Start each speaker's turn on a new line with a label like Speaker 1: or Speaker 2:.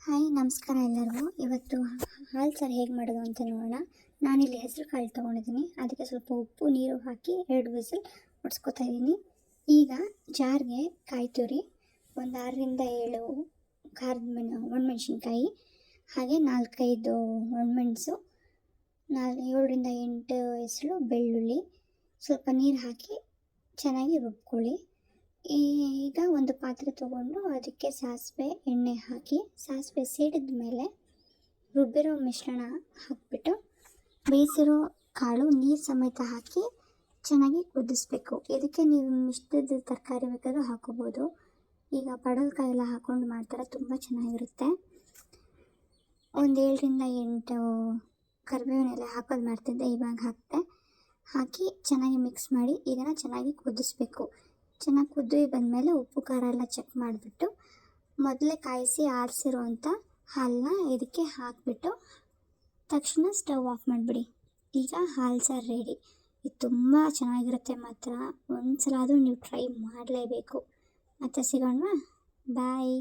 Speaker 1: Hi ನಮಸ್ಕಾರ ಎಲ್ಲರಿಗೂ. ಇವತ್ತು ಹಾಲು ಸಾರು ಹೇಗೆ ಮಾಡೋದು ಅಂತ ನೋಡೋಣ. ನಾನಿಲ್ಲಿ ಹೆಸರು ಕಾಳು ತೊಗೊಂಡಿದ್ದೀನಿ. ಅದಕ್ಕೆ ಸ್ವಲ್ಪ ಉಪ್ಪು ನೀರು ಹಾಕಿ 2 ವಿಸಿಲ್ ಹೊಡ್ಸ್ಕೊತಾ ಇದ್ದೀನಿ. ಈಗ ಜಾರ್ಗೆ ಕಾಯಿ ತುರಿ, ಒಂದು 6ರಿಂದ 7 ಒಣಮೆಣ್ಸಿನ್ಕಾಯಿ, ಹಾಗೆ 4-5 ಒಣಮೆಣಸು, 7ರಿಂದ 8 ಹೆಸರು ಬೆಳ್ಳುಳ್ಳಿ, ಸ್ವಲ್ಪ ನೀರು ಹಾಕಿ ಚೆನ್ನಾಗಿ ರುಬ್ಕೊಳ್ಳಿ. ಈಗ ಒಂದು ಪಾತ್ರೆ ತೊಗೊಂಡು ಅದಕ್ಕೆ ಸಾಸಿವೆ ಎಣ್ಣೆ ಹಾಕಿ, ಸಾಸಿವೆ ಸಿಡಿದ ಮೇಲೆ ರುಬ್ಬಿರೋ ಮಿಶ್ರಣ ಹಾಕಿಬಿಟ್ಟು ಬೇಯಿಸಿರೋ ಕಾಳು ನೀರು ಸಮೇತ ಹಾಕಿ ಚೆನ್ನಾಗಿ ಕುದಿಸ್ಬೇಕು. ಇದಕ್ಕೆ ನೀವು ಇಷ್ಟದ ತರಕಾರಿ ಬೇಕಾದರೂ ಹಾಕೋಬೋದು. ಈಗ ಪಡವಲಕಾಯಿ ಎಲ್ಲ ಹಾಕ್ಕೊಂಡು ಮಾಡ್ತಾರೆ, ತುಂಬ ಚೆನ್ನಾಗಿರುತ್ತೆ. ಒಂದು 7ರಿಂದ 8 ಕರಿಬೇವಿನ ಎಲೆ ಹಾಕೋದು ಮಾಡ್ತಿದ್ದೆ, ಇವಾಗ ಹಾಕಿ ಚೆನ್ನಾಗಿ ಮಿಕ್ಸ್ ಮಾಡಿ ಇದನ್ನು ಚೆನ್ನಾಗಿ ಕುದಿಸ್ಬೇಕು. ಚೆನ್ನಾಗಿ ಕುದಿ ಬಂದಮೇಲೆ ಉಪ್ಪು ಖಾರ ಎಲ್ಲ ಚೆಕ್ ಮಾಡಿಬಿಟ್ಟು ಮೊದಲೇ ಕಾಯಿಸಿ ಆರಿಸಿರೋವಂಥ ಹಾಲನ್ನ ಇದಕ್ಕೆ ಹಾಕಿಬಿಟ್ಟು ತಕ್ಷಣ ಸ್ಟವ್ ಆಫ್ ಮಾಡಿಬಿಡಿ. ಈಗ ಹಾಲು ಸಾರು ರೆಡಿ. ಇದು ತುಂಬ ಚೆನ್ನಾಗಿರುತ್ತೆ, ಮಾತ್ರ ಒಂದು ಸಲ ಆದರೂ ನೀವು ಟ್ರೈ ಮಾಡಲೇಬೇಕು. ಮತ್ತೆ ಸಿಗೋಣ, ಬಾಯ್.